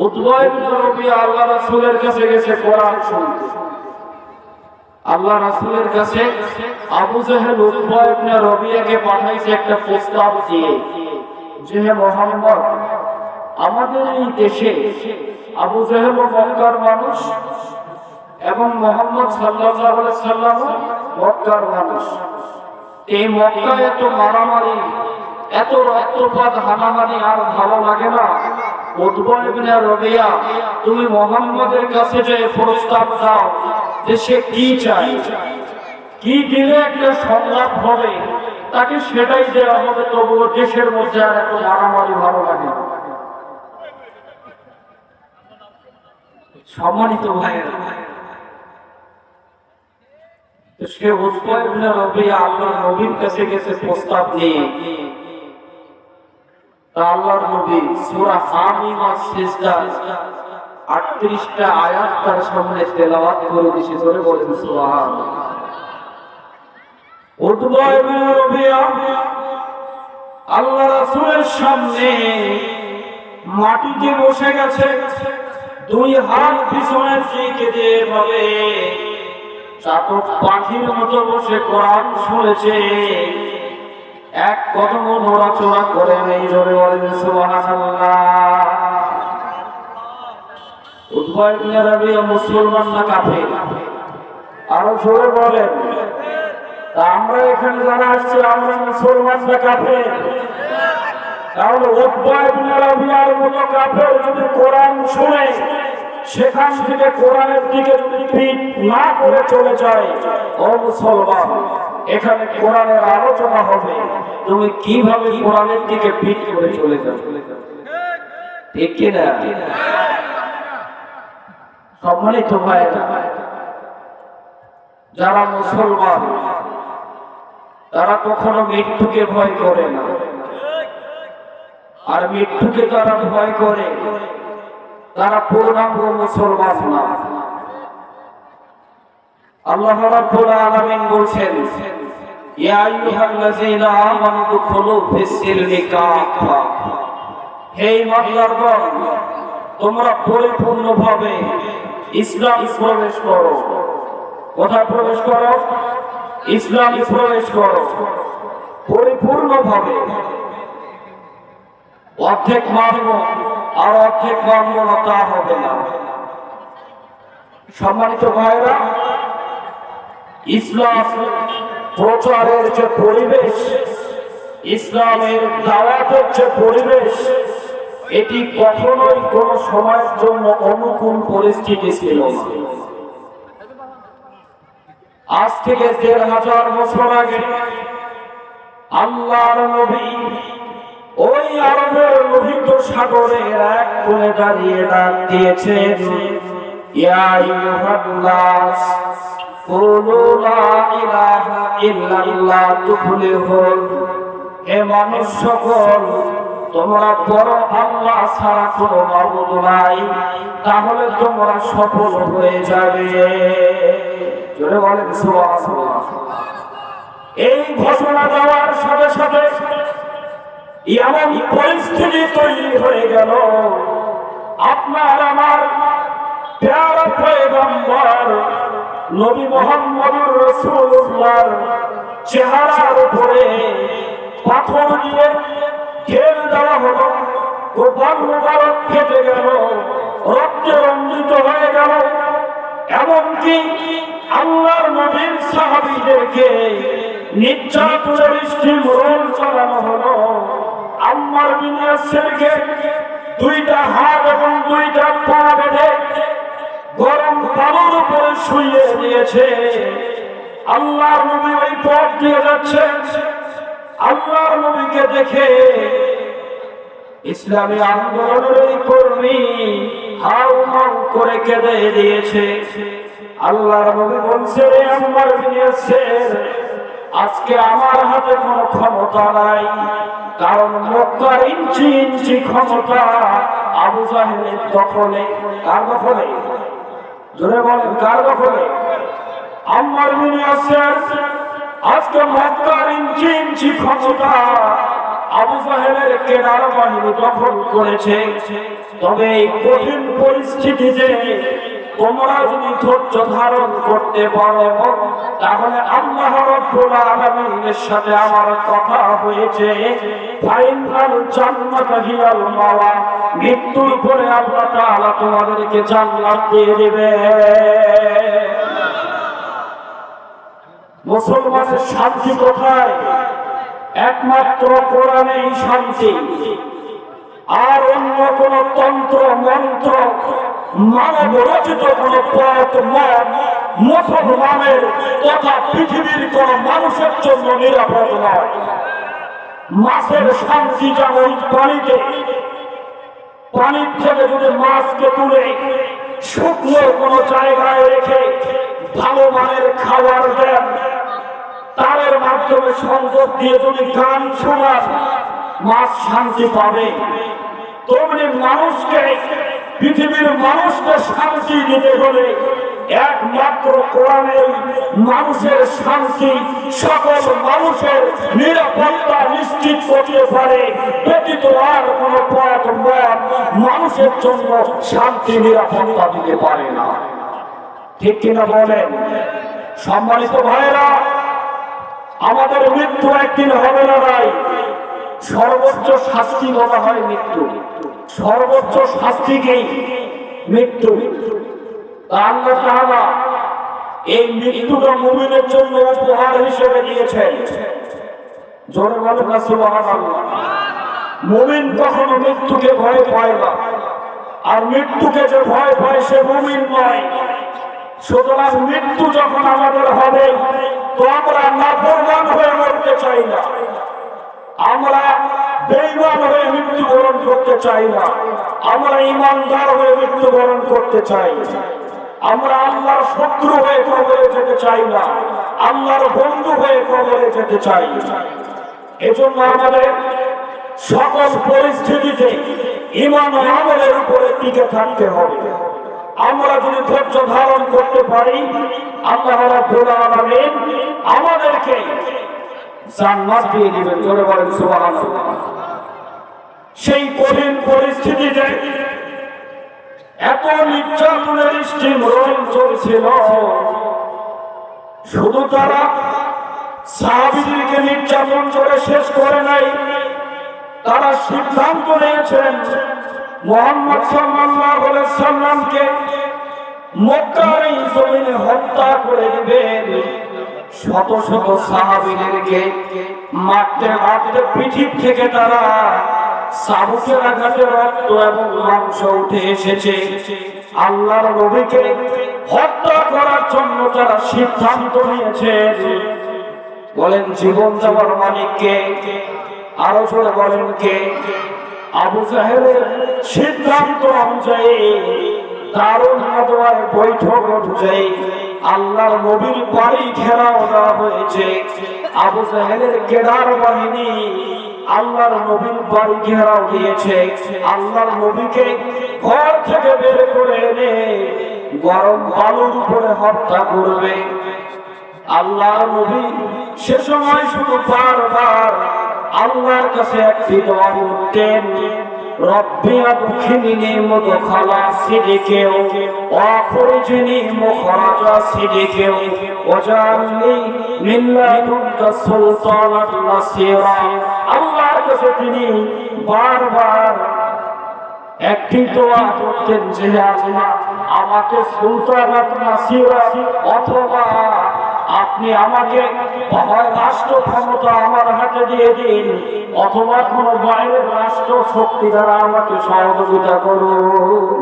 Utba ইবনে রবিয়া আল্লাহ রাসূলের কাছে গেছে কোরআন শুনতে। আল্লাহ রাসূলের কাছে আবু জাহেল উতবা ইবনে রবিয়াকে পাঠাইছে একটা প্রস্তাব দিয়ে যে হে মুহাম্মদ, আমাদের এই দেশে আবু জাহেল মক্কার মানুষ এবং মুহাম্মদ সাল্লাল্লাহু আলাইহি ওয়াসাল্লাম মক্কার মানুষ। এই মক্কায় এত মারামারি, এত রক্তপাত, হানাহানি আর ভালো লাগে না। উতবা ইবনে রবিয়া, তুমি মুহাম্মদের কাছে যে প্রস্তাব দাও যে সে কি চায়, কি দিলে একটা সংলাপ হবে, তাকে সেটাই দেওয়া হবে, তবুও দেশের মধ্যে আর এত মারামারি ভালো লাগে না। সম্মানিত ভাইয়েরা, সে উতবা ইবনে রবিয়া আল্লাহর নবীর কাছে গেছে প্রস্তাব নিয়ে। আল্লাহর নবী সূরা হামিম আর সিজদা 38টা আয়াত তার সামনে তেলাওয়াত করে দিয়েছে। জোরে বলেন সুবহানাল্লাহ। উতবা ইবনে রবিয়া আল্লাহ রাসূলের সামনে মাটিতে বসে গেছে, দুই হাত পিছনের দিকে দিয়ে ভাবে চাতক পাখির মতো বসে কোরআন শুনেছে, এক কদমও নড়াচড়া করে নেই। জোরে বলেন সুবহানাল্লাহ। উতবা ইবনে রবিয়া মুসলমান না কাফের? আরো জোরে বলেন। তা আমরা এখানে যারা আসছি, আমরা মুসলমান না কাফের? তাহলে উতবা ইবনে রবিয়ার মতো কাফের যদি কোরআন শুনে সেখান থেকে কোরআনের দিকে যদি পিঠ না করে চলে যায়, ও মুসলমান, এখানে কোরআনের আলোচনা হবে, তুমি কিভাবে কোরআনের দিকে পিঠ করে চলে যাও? ঠিক কিনা? সম্মানিত ভাইরা, যারা মুসলমান তারা কখনো মৃত্যুকে ভয় করে না, আর মৃত্যুকে যারা ভয় করে তারা পূর্ণাঙ্গ মুসলমান না। আল্লাহ রাব্বুল আলামিন বলছেন, ইয়া আইয়ুহাল্লাযীনা আমানু দুখুলু ফিস-সিলমি কাফা, হে ঈমানদারগণ, তোমরা পরিপূর্ণভাবে ইসলাম প্রবেশ করো। কোথায় প্রবেশ করো? ইসলাম প্রবেশ করো পরিপূর্ণভাবে। অর্ধেক মানব আর অর্ধেক মানব না, তা হবে না। সম্মানিত ভাইরা, ইসলাম প্রচারের যে পরিবেশ, ইসলামের দাওয়াতের যে পরিবেশ, এটি কখনোই কোন সময়ের জন্য অনুকূল পরিস্থিতি ছিল না। আজ থেকে ১,৫০০ বছর আগে আল্লাহর নবী ওই আরবের লোহিত সাগরের এক কোণে দাঁড়িয়ে ডাক দিয়েছেন, ইয়া আইয়ুহান নাস কুলু লা ইলাহা ইল্লাল্লাহ তুফলিহুন, হে মানুষ সকল, তোমরা বড় আল্লাহ ছাড়া কোনো মাবুদ নাই, তাহলে তোমরা সফল হয়ে যাবে। জোরে বলেন সুবহানাল্লাহ। এই ঘোষণা দেওয়ার সাথে সাথে এমন পরিস্থিতি তৈরি হয়ে গেল, আপনার আমার প্যারা পয়গম্বর নবী মুহাম্মদুর রাসূলুল্লাহর চেহারার উপরে পাথর দিয়ে ঢেল দেওয়া হলো, কপাল মোবারক ফেটে গেল, রক্তে রঞ্জিত হয়ে গেল। এমনকি আল্লাহর নবীর সাহাবীদেরকে নির্যাতনের স্টিমরোল চালানো হলো। আম্মার বিন ইয়াসিরকে 2টা হাত এবং 2টা পা বেঁধে গরম বালুর উপরে শুইয়ে দিয়েছে। আল্লাহর নবী ওই পথ দিয়ে যাচ্ছে, আল্লাহর নবীকে দেখে ইসলামী আন্দোলনের এই কর্মী হাউ মাউ করে কেঁদে দিয়েছে। আল্লাহর নবী বলছে, রে আম্মার বিন ইয়াসির, আজকে আমার হাতে কোনো ক্ষমতা নাই, কারণ মক্কার ইঞ্চি ইঞ্চি ক্ষমতা আবু জাহেলের দখলে। কার দখলে? জোরে বলেন, কার দখলে? আম্মার বিন ইয়াসির, আজকে মক্কার ইঞ্চি ইঞ্চি ক্ষমতা আবু জাহেলের কেদার বাহিনী দখল করেছে। তবে এই কঠিন পরিস্থিতিতে তোমরা যদি ধৈর্য ধারণ করতে পারো, তাহলে আল্লাহ রাব্বুল আলামিনের সাথে আমার কথা হয়েছে, ফাইনাল জান্নাত হিয়াল মাওয়া, মৃত্যুর পরে আল্লাহ তাআলা তোমাদেরকে জান্নাত দিয়ে দিবে। মুসলমানের শান্তি কোথায়? একমাত্র কোরআনেই শান্তি। আর অন্য কোন তন্ত্র মন্ত্র, মানব রচিত কোন পথ মত মুসলমানের তথা পৃথিবীর কোন মানুষের জন্য নিরাপদ নয়। মাছের শান্তি যেমন পানিতে, পানির থেকে যদি মাছকে তুলে শুকনো কোন জায়গায় রেখে ভালো মানের খাবার দেন, তারের মাধ্যমে সংযোগ দিয়ে যদি গান শোনান, মাছ শান্তি পাবে। তেমনি মানুষকে, পৃথিবীর মানুষকে শান্তি দিতে হলে একমাত্র কোরআনের মানুষের শান্তি, সকল মানুষের নিরাপত্তা নিশ্চিত করতে পারে, ব্যতীত আর কোন পথ মত মানুষের জন্য শান্তি নিরাপত্তা দিতে পারে না। ঠিক কিনা বলেন? সম্মানিত ভাইরা, আমাদের মৃত্যু একদিন হবে না ভাই। সর্বোচ্চ শাস্তি বলা হয় মৃত্যু, সর্বোচ্চ শাস্তিকেই মৃত্যু। আল্লাহ তাআলা এই মৃত্যুটা মুমিনের জন্য উপহার হিসেবে দিয়েছেন। জোরে বলেন না সুবহানাল্লাহ। মুমিন কখনো মৃত্যুকে ভয় পায় না, আর মৃত্যুকে যে ভয় পায় সে মুমিন নয়। সুতরাং মৃত্যু যখন আমাদের হবে, তো আমরা নাফরমান হয়ে মরতে চাই না, আমরা বেঈমান হয়ে মৃত্যুবরণ করতে চাই না, আমরা ঈমানদার হয়ে মৃত্যুবরণ করতে চাই। আমরা আল্লাহর শত্রু হয়ে কবরে যেতে চাই না, আল্লাহর বন্ধু হয়ে কবরে যেতে চাই। এজন্য আমাদের সকল পরিস্থিতিতে ঈমান ও আমলের উপরে টিকে থাকতে হবে। আমরা যদি ধৈর্য ধারণ করতে পারি, আল্লাহ রাব্বুল আলামিন আমাদেরকে জান্নাত দিয়ে দিবেন। জোরে বলেন সুবহানাল্লাহ। সেই কঠিন পরিস্থিতিতে এত নির্যাতনের স্টিমরোল চলছিল, শুধু তারা সাহাবীদেরকে নির্যাতন করে শেষ করে নাই, তারা সিদ্ধান্ত নিয়েছেন মুহাম্মদ সাল্লাল্লাহু আলাইহি সাল্লামকে মক্কার এই জমিনে হত্যা করে দিবেন। শত শত সাহাবীদেরকে মারতে মারতে পৃথিবী থেকে তারা চাবুকের আঘাতে রক্ত এবং মাংস উঠে এসেছে। আল্লাহর নবীকে হত্যা করার জন্য তারা সিদ্ধান্ত নিয়েছে। বলেন জীবন দেওয়ার মালিক কে? আরো জোরে বলেন কে? আবু জাহেলের সিদ্ধান্ত অনুযায়ী, দারুল নাদওয়ার বৈঠক অনুযায়ী আল্লাহর নবীর বাড়ি ঘেরাও দেওয়া হয়েছে। আবু জাহেলের কেদার বাহিনী আল্লাহর নবীর বাড়ি ঘেরাও দিয়েছে। আল্লাহর নবীকে ঘর থেকে বের করে এনে গরম বালুর উপরে হত্যা করবে। আল্লাহর নবী সে সময় শুধু বারবার আল্লাহর কাছে একটি দোয়া করতেন, রব্বি আদখিলনি মুদখালা সিদকিন ওয়া আখরিজনি মুখরাজা সিদকিন ওয়াজআলনি মিন লাদুনকা সুলতানান নাসীরা। আল্লাহর কাছে তিনি বারবার একটি দোয়া করতেন যে আল্লাহ আমাকে সুলতানাত নাসীরা, অথবা আপনি আমাকে হয় রাষ্ট্র ক্ষমতা আমার হাতে দিয়ে দিন, অথবা কোন বাইরের রাষ্ট্র শক্তি দ্বারা আমাকে সহযোগিতা করুন।